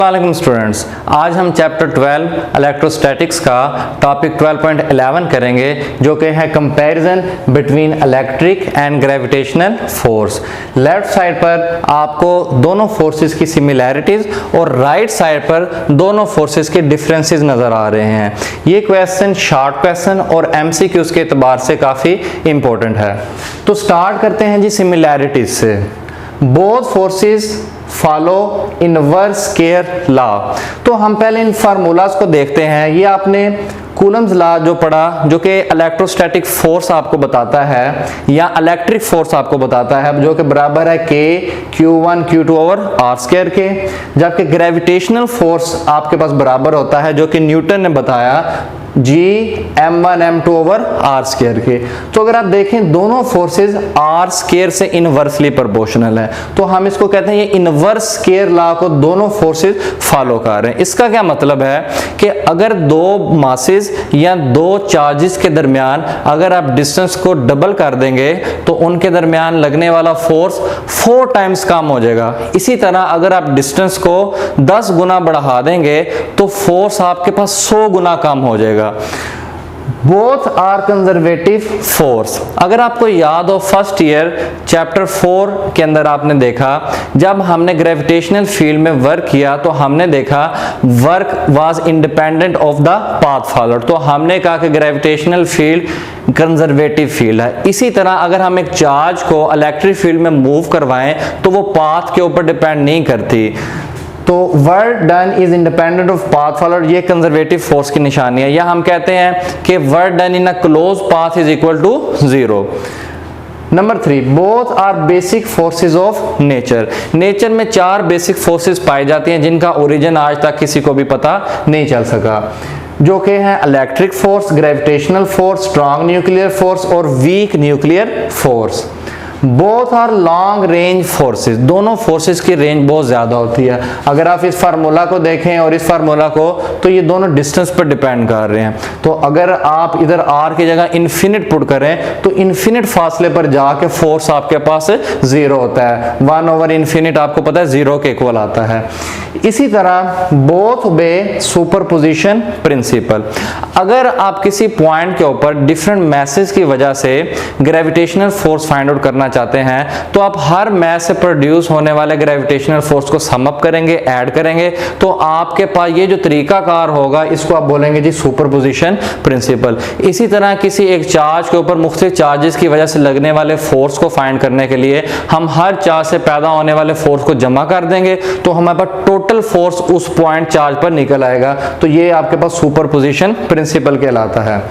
वालेकुम स्टूडेंट्स, आज हम चैप्टर 12 इलेक्ट्रोस्टैटिक्स का टॉपिक 12.11 करेंगे जो कि है comparison between electric and gravitational force. Left side पर आपको दोनों फोर्सेस की सिमिलैरिटीज और राइट साइड पर दोनों फोर्सेस के डिफरेंसेस नजर आ रहे हैं। ये क्वेश्चन शॉर्ट क्वेश्चन और एमसीक्यूज के एतबार से काफ़ी इंपॉर्टेंट है। तो स्टार्ट करते हैं जी सिमिलैरिटीज से। Both forces follow inverse square law. तो हम पहले इन फार्मूलाज को देखते हैं। ये आपने कूलम्स लॉ जो पढ़ा, जो कि इलेक्ट्रोस्टैटिक फोर्स आपको बताता है या इलेक्ट्रिक फोर्स आपको बताता है, जो कि बराबर है K Q1 Q2 over R square के, जबकि ग्रेविटेशनल फोर्स आपके पास बराबर होता है जो कि न्यूटन ने बताया G M1 M2 over R square के। तो अगर आप देखें दोनों फोर्सेस R स्क्वायर से इनवर्सली प्रोपोर्शनल है, तो हम इसको कहते हैं ये इनवर्स स्क्वायर लॉ को दोनों फोर्सेस फॉलो कर रहे हैं। इसका क्या मतलब है कि अगर दो मासेस या दो चार्जेस के दरमियान अगर आप डिस्टेंस को डबल कर देंगे तो उनके दरमियान लगने वाला फोर्स 4 टाइम्स कम हो जाएगा। इसी तरह अगर आप डिस्टेंस को 10 गुना बढ़ा देंगे तो फोर्स आपके पास 100 गुना कम हो जाएगा। Both are conservative force. अगर आपको याद हो फर्स्ट ईयर चैप्टर 4 के अंदर आपने देखा, जब हमने ग्रेविटेशनल फील्ड में वर्क किया तो हमने देखा work was independent of the path followed. तो हमने कहा कि ग्रेविटेशनल फील्ड कंजर्वेटिव फील्ड है। इसी तरह अगर हम एक चार्ज को इलेक्ट्रिक फील्ड में मूव करवाएं तो वो पाथ के ऊपर डिपेंड नहीं करती। तो work done is independent of path followed, ये कंजर्वेटिव फोर्स की निशानी है। या हम कहते हैं कि work done in a close path is equal to 0। Number 3, both are basic forces of nature. Nature में 4 बेसिक फोर्सेस पाई जाती हैं जिनका ओरिजिन आज तक किसी को भी पता नहीं चल सका, जो कि हैं electric force, gravitational force, strong nuclear force और weak nuclear force. Both are long range forces. दोनों फोर्सेस की रेंज बहुत ज्यादा होती है। अगर आप इस फार्मूला को देखें और इस फार्मूला को, तो ये दोनों डिस्टेंस पर डिपेंड कर रहे हैं। तो अगर आप इधर r की जगह इन्फिनिट पुट करें तो इन्फिनिट फासले पर जाके फोर्स आपके पास 0 होता है। 1 ओवर इन्फिनिट आपको पता है 0 के इक्वल आता है। इसी तरह बोथ ओबे सुपरपोजिशन प्रिंसिपल। अगर आप किसी पॉइंट के ऊपर डिफरेंट मैसेज की वजह से ग्रेविटेशनल फोर्स फाइंड आउट करना चाहते हैं तो आप हर मैस से प्रोड्यूस होने वाले ग्रेविटेशनल फोर्स को सम अप करेंगे, ऐड करेंगे, तो आपके पास ये जो तरीकाकार होगा इसको आप बोलेंगे जी सुपरपोजिशन प्रिंसिपल। इसी तरह किसी एक चार्ज के ऊपर मुख्तलिफ चार्जेस की वजह से लगने वाले फोर्स को फाइंड करने के लिए हम हर चार्ज से पैदा होने वाले फोर्स को जमा कर देंगे तो हमारे पास टोटल फोर्स उस पॉइंट चार्ज पर निकल आएगा। तो ये आपके पास सुपरपोजिशन प्रिंसिपल कहलाता है।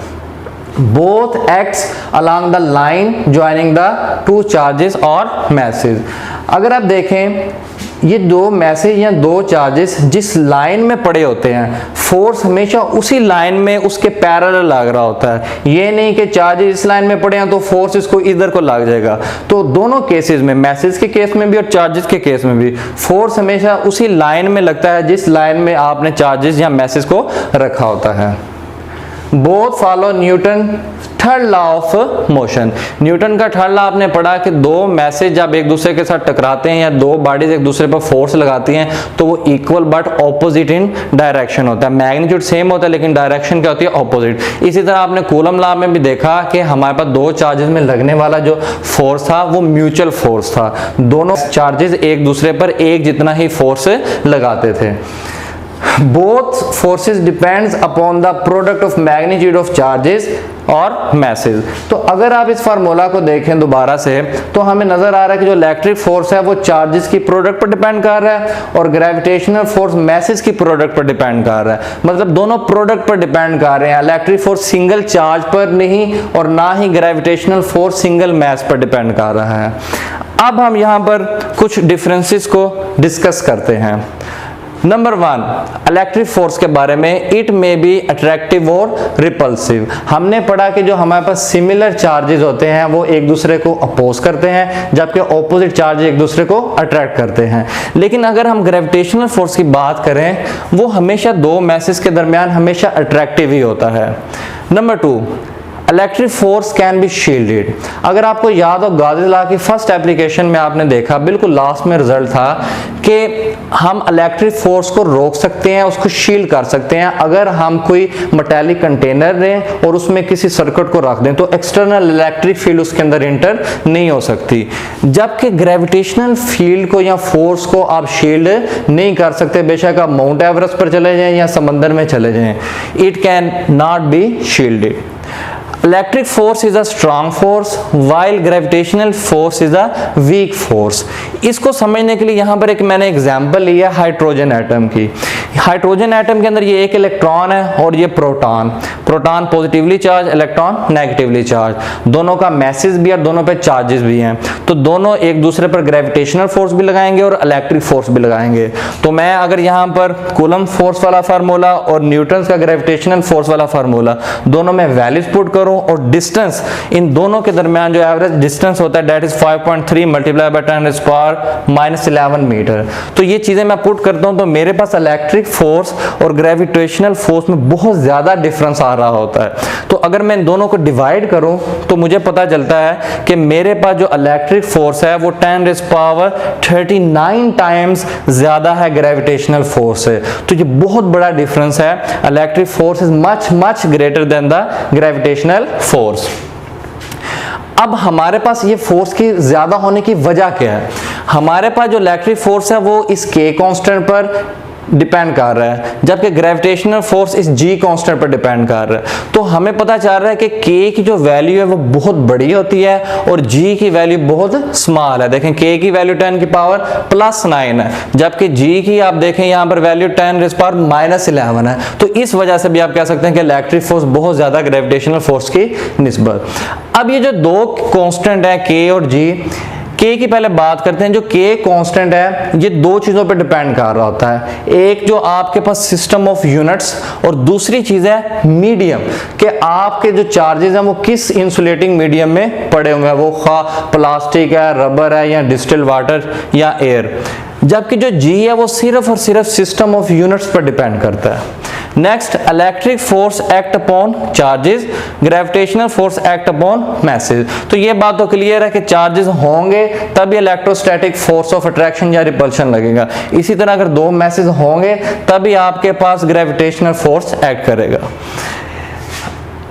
Both acts along the line joining the two charges or masses। अगर आप देखें ये दो मैसेज या दो चार्जेस जिस लाइन में पड़े होते हैं, फोर्स हमेशा उसी लाइन में उसके पैरेलल लग रहा होता है। ये नहीं कि चार्जेस इस लाइन में पड़े हैं तो फोर्स इसको इधर को लग जाएगा। तो दोनों केसेस में, मैसेज के केस में भी और चार्जेस के केस में भी, फोर्स हमेशा उसी लाइन में लगता है जिस लाइन में आपने चार्जेस या मैसेज को रखा होता है। Both follow Newton third law of motion. Newton का थर्ड लॉ आपने पढ़ा कि दो मैसेज जब एक दूसरे के साथ टकराते हैं या दो बॉडीज एक दूसरे पर फोर्स लगाती हैं तो वो equal but opposite in direction होता है। मैग्नीट्यूड सेम होता है लेकिन डायरेक्शन क्या होती है, ऑपोजिट। इसी तरह आपने कूलम लॉ में भी देखा कि हमारे पास दो चार्जेस में लगने वाला जो फोर्स था वो म्यूचुअल फोर्स था। दोनों चार्जेस एक दूसरे पर एक जितना ही फोर्स लगाते थे। Both forces depends upon the product of magnitude of charges और मैसेज। तो अगर आप इस फार्मूला को देखें दोबारा से तो हमें नजर आ रहा है कि जो इलेक्ट्रिक फोर्स है वो चार्जेस की प्रोडक्ट पर डिपेंड कर रहा है और ग्रेविटेशनल फोर्स मैसेज की प्रोडक्ट पर डिपेंड कर रहा है। मतलब दोनों प्रोडक्ट पर डिपेंड कर रहे हैं। इलेक्ट्रिक फोर्स सिंगल चार्ज पर नहीं और ना ही ग्रेविटेशनल फोर्स सिंगल मैस पर डिपेंड कर रहा है। अब हम यहाँ पर कुछ डिफरेंसेस को डिस्कस करते हैं। नंबर 1, इलेक्ट्रिक फोर्स के बारे में, इट मे बी अट्रैक्टिव और रिपल्सिव। हमने पढ़ा कि जो हमारे पास सिमिलर चार्जेस होते हैं वो एक दूसरे को अपोज करते हैं जबकि ऑपोजिट चार्ज एक दूसरे को अट्रैक्ट करते हैं। लेकिन अगर हम ग्रेविटेशनल फोर्स की बात करें वो हमेशा दो मैसेज के दरमियान हमेशा अट्रैक्टिव ही होता है। Number 2, electric force can be shielded. अगर आपको याद हो गाज़ी लॉ की फर्स्ट एप्लीकेशन में आपने देखा बिल्कुल लास्ट में रिजल्ट था कि हम इलेक्ट्रिक फोर्स को रोक सकते हैं, उसको शील्ड कर सकते हैं अगर हम कोई मेटालिक कंटेनर लें और उसमें किसी सर्किट को रख दें तो एक्सटर्नल इलेक्ट्रिक फील्ड उसके अंदर इंटर नहीं हो सकती। जबकि ग्रेविटेशनल फील्ड को या फोर्स को आप शील्ड नहीं कर सकते, बेशक आप माउंट एवरेस्ट पर चले जाएं या समंदर में चले जाएं, it can not be shielded. Electric force is a strong force while gravitational force is a weak force। इसको समझने के लिए यहाँ पर एक मैंने एग्जांपल लिया हाइड्रोजन एटम की। हाइड्रोजन एटम के अंदर ये एक इलेक्ट्रॉन है और ये proton. Proton positively charge, electron negatively charge, दोनों का मैसेज भी और दोनों पे चार्जेस भी हैं, तो दोनों एक दूसरे पर ग्रेविटेशनल फोर्स भी लगाएंगे और इलेक्ट्रिक फोर्स भी लगाएंगे। तो मैं अगर यहाँ पर कूलम फोर्स वाला फार्मूला और न्यूटन का ग्रेविटेशनल फोर्स वाला फार्मूला दोनों में वैल्यूज पुट करूं और डिस्टेंस इन दोनों के दरमियान जो एवरेज डिस्टेंस होता है that is 5.3 multiply by 10⁻⁻11 metre, तो ये चीजें मैं पुट करता हूं तो मेरे पास इलेक्ट्रिक फोर्स और ग्रेविटेशनल फोर्स में बहुत ज्यादा डिफरेंस आ रहा होता है। तो अगर मैं इन दोनों को डिवाइड करूं तो मुझे पता चलता है कि मेरे पास जो इलेक्ट्रिक फोर्स है वो 10⁻39 टाइम्स ज्यादा है ग्रेविटेशनल फोर्स से। तो ये बहुत बड़ा डिफरेंस है। Electric force is much greater than the gravitational force. अब हमारे पास ये फोर्स की ज्यादा होने की वजह क्या है? हमारे पास जो इलेक्ट्रिक फोर्स है वो इस के कांस्टेंट पर डिपेंड कर रहा है, जबकि ग्रेविटेशनल फोर्स इस जी कांस्टेंट पर डिपेंड कर रहा है। तो हमें पता चल रहा है कि के की जो वैल्यू है वो बहुत बड़ी होती है और जी की वैल्यू बहुत स्मॉल है। देखें के की वैल्यू 10⁻+9 है, जबकि जी की आप देखें यहाँ पर वैल्यू 10⁻⁻11 है। तो इस वजह से भी आप कह सकते हैं कि इलेक्ट्रिक फोर्स बहुत ज्यादा ग्रेविटेशनल फोर्स की निस्बत। अब ये जो दो कांस्टेंट है के और जी, के की पहले बात करते हैं। जो के कांस्टेंट है ये दो चीजों पर डिपेंड कर रहा होता है, एक जो आपके पास सिस्टम ऑफ यूनिट्स और दूसरी चीज है मीडियम, कि आपके जो चार्जेस हैं वो किस इंसुलेटिंग मीडियम में पड़े हुए हैं, वो खा प्लास्टिक है, रबर है या डिस्टिल्ड वाटर या एयर। जबकि जो जी है वो सिर्फ और सिर्फ सिस्टम ऑफ यूनिट्स पर डिपेंड करता है। Next, electric force act upon charges, gravitational force act upon message. तो ये बात तो क्लियर है कि चार्जेस होंगे तभी इलेक्ट्रोस्टैटिक फोर्स ऑफ अट्रैक्शन या रिपल्शन लगेगा। इसी तरह अगर दो मैसेज होंगे तभी आपके पास ग्रेविटेशनल फोर्स एक्ट करेगा।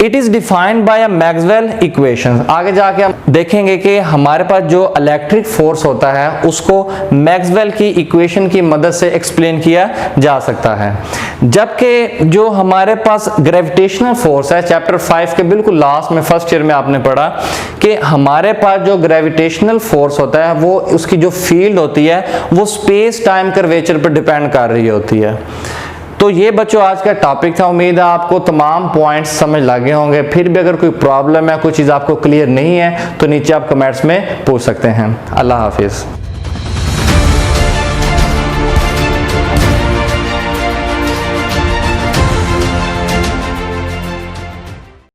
It is defined by Maxwell equation. आगे जाके हम देखेंगे कि हमारे पास जो इलेक्ट्रिक फोर्स होता है उसको मैक्सवेल की इक्वेशन की मदद से एक्सप्लेन किया जा सकता है। जबकि जो हमारे पास ग्रेविटेशनल फोर्स है, चैप्टर 5 के बिल्कुल लास्ट में फर्स्ट ईयर में आपने पढ़ा कि हमारे पास जो ग्रेविटेशनल फोर्स होता है वो उसकी जो फील्ड होती है वो स्पेस टाइम कर्वेचर पर डिपेंड कर रही होती है। तो ये बच्चों आज का टॉपिक था। उम्मीद है आपको तमाम पॉइंट्स समझ लगे होंगे। फिर भी अगर कोई प्रॉब्लम है, कोई चीज़ आपको क्लियर नहीं है तो नीचे आप कमेंट्स में पूछ सकते हैं। अल्लाह हाफिज़।